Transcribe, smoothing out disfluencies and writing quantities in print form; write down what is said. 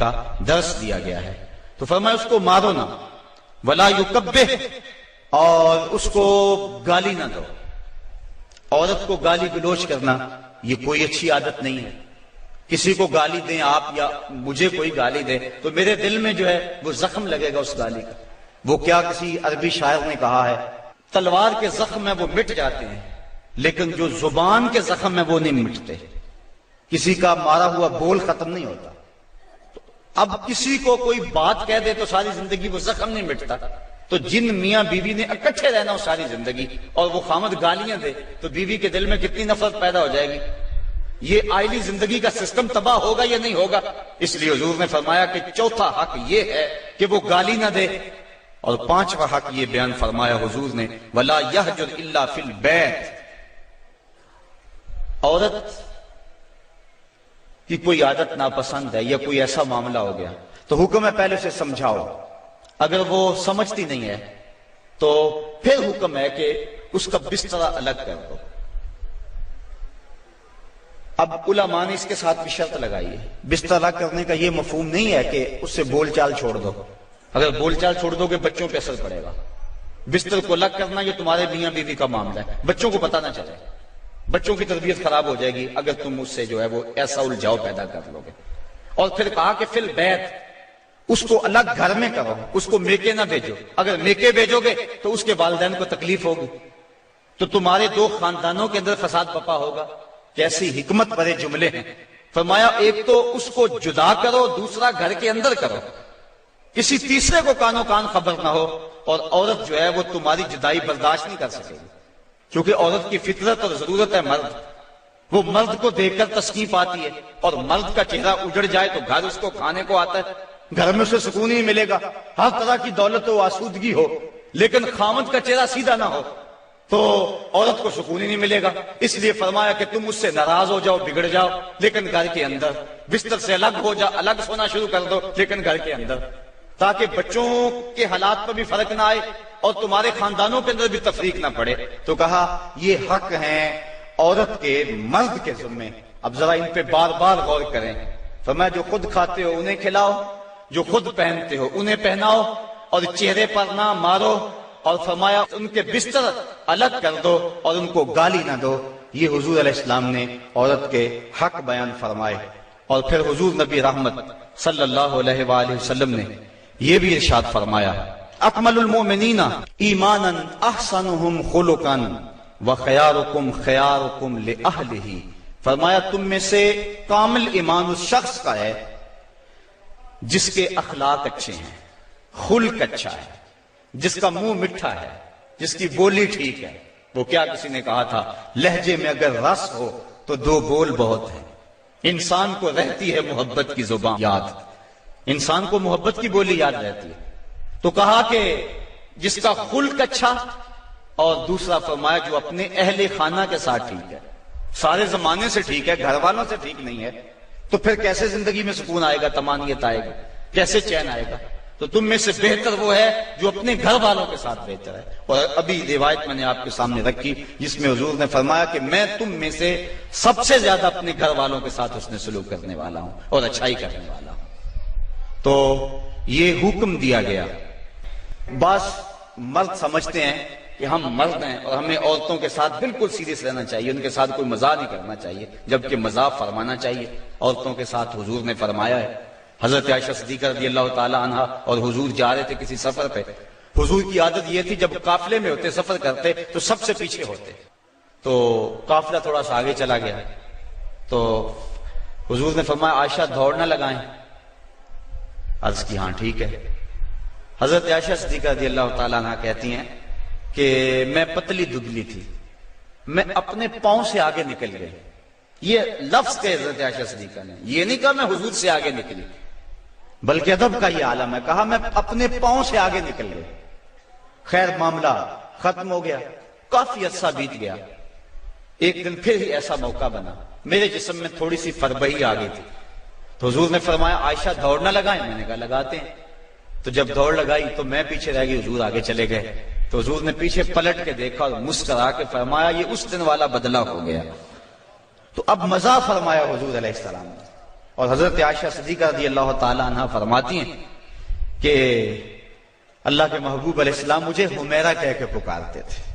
کا درس دیا گیا ہے۔ تو فرمایا اس کو مارو نہ، ولا یکبہ، اور اس کو گالی نہ دو۔ عورت کو گالی گلوچ کرنا یہ کوئی اچھی عادت نہیں ہے۔ کسی کو گالی دیں آپ یا مجھے کوئی گالی دے تو میرے دل میں جو ہے وہ زخم لگے گا اس گالی کا۔ وہ کیا کسی عربی شاعر نے کہا ہے، تلوار کے زخم میں وہ مٹ جاتے ہیں لیکن جو زبان کے زخم میں وہ نہیں مٹتے۔ کسی کا مارا ہوا بول ختم نہیں ہوتا۔ اب کسی کو کوئی بات کہہ دے تو ساری زندگی وہ زخم نہیں مٹتا۔ تو جن میاں بیوی نے اکٹھے رہنا ہو ساری زندگی اور وہ خامد گالیاں دے تو بیوی کے دل میں کتنی نفرت پیدا ہو جائے گی۔ یہ آئلی زندگی کا سسٹم تباہ ہوگا یا نہیں ہوگا؟ اس لیے حضور نے فرمایا کہ چوتھا حق یہ ہے کہ وہ گالی نہ دے، اور پانچواں حق یہ بیان فرمایا حضور نے، وَلَا يَهْجُرْ إِلَّا فِي الْبَيْتِ۔ عورت کی کوئی عادت ناپسند ہے یا کوئی ایسا معاملہ ہو گیا تو حکم ہے پہلے سے سمجھاؤ۔ اگر وہ سمجھتی نہیں ہے تو پھر حکم ہے کہ اس کا بستر الگ کر دو۔ اب علماء نے اس کے ساتھ بھی شرط لگائی ہے، بستر الگ کرنے کا یہ مفہوم نہیں ہے کہ اس سے بول چال چھوڑ دو۔ اگر بول چال چھوڑ دو گے بچوں پہ اثر پڑے گا۔ بستر کو الگ کرنا یہ تمہارے میاں بیوی کا معاملہ ہے، بچوں کو پتہ نہ چلے، بچوں کی تربیت خراب ہو جائے گی اگر تم اس سے جو ہے وہ ایسا الجھاؤ پیدا کر لو گے۔ اور پھر کہا کہ فی البیت، اس کو الگ گھر میں کرو، اس کو میکے نہ بھیجو۔ اگر میکے بھیجو گے تو اس کے والدین کو تکلیف ہوگی، تو تمہارے دو خاندانوں کے اندر فساد بپا ہوگا۔ کیسی حکمت بھرے جملے ہیں۔ فرمایا ایک تو اس کو جدا کرو، دوسرا گھر کے اندر کرو، کسی تیسرے کو کانوں کان خبر نہ ہو، اور عورت جو ہے وہ تمہاری جدائی برداشت نہیں کر سکے گی، کیونکہ عورت کی فطرت اور ضرورت ہے مرد۔ وہ مرد کو دیکھ کر تسکین پاتی ہے، اور مرد کا چہرہ اجڑ جائے تو گھر اس کو کھانے کو آتا ہے، گھر میں اسے سکون ہی ملے گا، ہر طرح کی دولت و آسودگی ہو، لیکن خامد کا چہرہ سیدھا نہ ہو تو عورت کو سکون ہی نہیں ملے گا۔ اس لیے فرمایا کہ تم اس سے ناراض ہو جاؤ، بگڑ جاؤ، لیکن گھر کے اندر بستر سے الگ ہو جا، الگ سونا شروع کر دو، لیکن گھر کے اندر، تاکہ بچوں کے حالات پر بھی فرق نہ آئے اور تمہارے خاندانوں کے اندر بھی تفریق نہ پڑے۔ تو کہا یہ حق ہیں عورت کے مرد کے ذمے۔ اب ذرا ان پہ بار بار غور کریں۔ فرمایا جو خود کھاتے ہو انہیں کھلاؤ، جو خود پہنتے ہو انہیں پہناؤ، اور چہرے پر نہ مارو، اور فرمایا ان کے بستر الگ کر دو اور ان کو گالی نہ دو۔ یہ حضور علیہ السلام نے عورت کے حق بیان فرمائے۔ اور پھر حضور نبی رحمت صلی اللہ علیہ وآلہ وسلم نے یہ بھی ارشاد فرمایا، اکمل المؤمنین ایمانا احسنهم خلقا وخیارکم خیارکم لأہلہ۔ فرمایا تم میں سے کامل ایمان اس شخص کا ہے جس کے اخلاق اچھے ہیں، خلق اچھا ہے، جس کا منہ مٹھا ہے، جس کی بولی ٹھیک ہے۔ وہ کیا کسی نے کہا تھا، لہجے میں اگر رس ہو تو دو بول بہت ہیں۔ انسان کو رہتی ہے محبت کی زبان یاد، انسان کو محبت کی بولی یاد رہتی ہے۔ تو کہا کہ جس کا خلق اچھا، اور دوسرا فرمایا جو اپنے اہل خانہ کے ساتھ ٹھیک ہے، سارے زمانے سے ٹھیک ہے، گھر والوں سے ٹھیک نہیں ہے، تو پھر کیسے زندگی میں سکون آئے گا، طمانینت آئے گا، کیسے چین آئے گا؟ تو تم میں سے بہتر وہ ہے جو اپنے گھر والوں کے ساتھ بہتر ہے۔ اور ابھی روایت میں نے آپ کے سامنے رکھی جس میں حضور نے فرمایا کہ میں تم میں سے سب سے زیادہ اپنے گھر والوں کے ساتھ حسن سلوک کرنے والا ہوں اور اچھائی کرنے والا ہوں۔ تو یہ حکم دیا گیا۔ بعض مرد سمجھتے ہیں کہ ہم مرد ہیں اور ہمیں عورتوں کے ساتھ بالکل سیریس رہنا چاہیے، ان کے ساتھ کوئی مزاح نہیں کرنا چاہیے، جبکہ مزاح فرمانا چاہیے۔ عورتوں کے ساتھ حضور نے فرمایا ہے۔ حضرت عائشہ صدیقہ رضی اللہ تعالی عنہا اور حضور جا رہے تھے کسی سفر پہ۔ حضور کی عادت یہ تھی جب قافلے میں ہوتے، سفر کرتے تو سب سے پیچھے ہوتے۔ تو قافلہ تھوڑا سا آگے چلا گیا تو حضور نے فرمایا عائشہ دوڑ نہ لگائیں۔ عرض کی ہاں ٹھیک ہے۔ حضرت عائشہ صدیقہ رضی اللہ تعالی عنہا کہتی ہیں کہ میں پتلی دبلی تھی، میں اپنے پاؤں سے آگے نکل گئی۔ یہ لفظ کہ حضرت عائشہ صدیقہ نے یہ نہیں کہا میں حضور سے آگے نکلی، بلکہ ادب کا یہ عالم ہے، کہا میں اپنے پاؤں سے آگے نکل گئی۔ خیر معاملہ ختم ہو گیا، کافی عرصہ بیت گیا۔ ایک دن پھر ہی ایسا موقع بنا، میرے جسم میں تھوڑی سی فربہی آ گئی تھی، تو حضور نے فرمایا عائشہ دوڑ نہ لگائیں؟ میں نے کہا لگاتے ہیں۔ تو جب دوڑ لگائی تو میں پیچھے رہ گئی، حضور آگے چلے گئے۔ تو حضور نے پیچھے پلٹ کے دیکھا اور مسکرا کے فرمایا یہ اس دن والا بدلہ ہو گیا۔ تو اب مزاح فرمایا حضور علیہ السلام نے، اور حضرت عائشہ صدیقہ رضی اللہ تعالی عنہ فرماتی ہیں کہ اللہ کے محبوب علیہ السلام مجھے حمیرہ کہہ کے پکارتے تھے.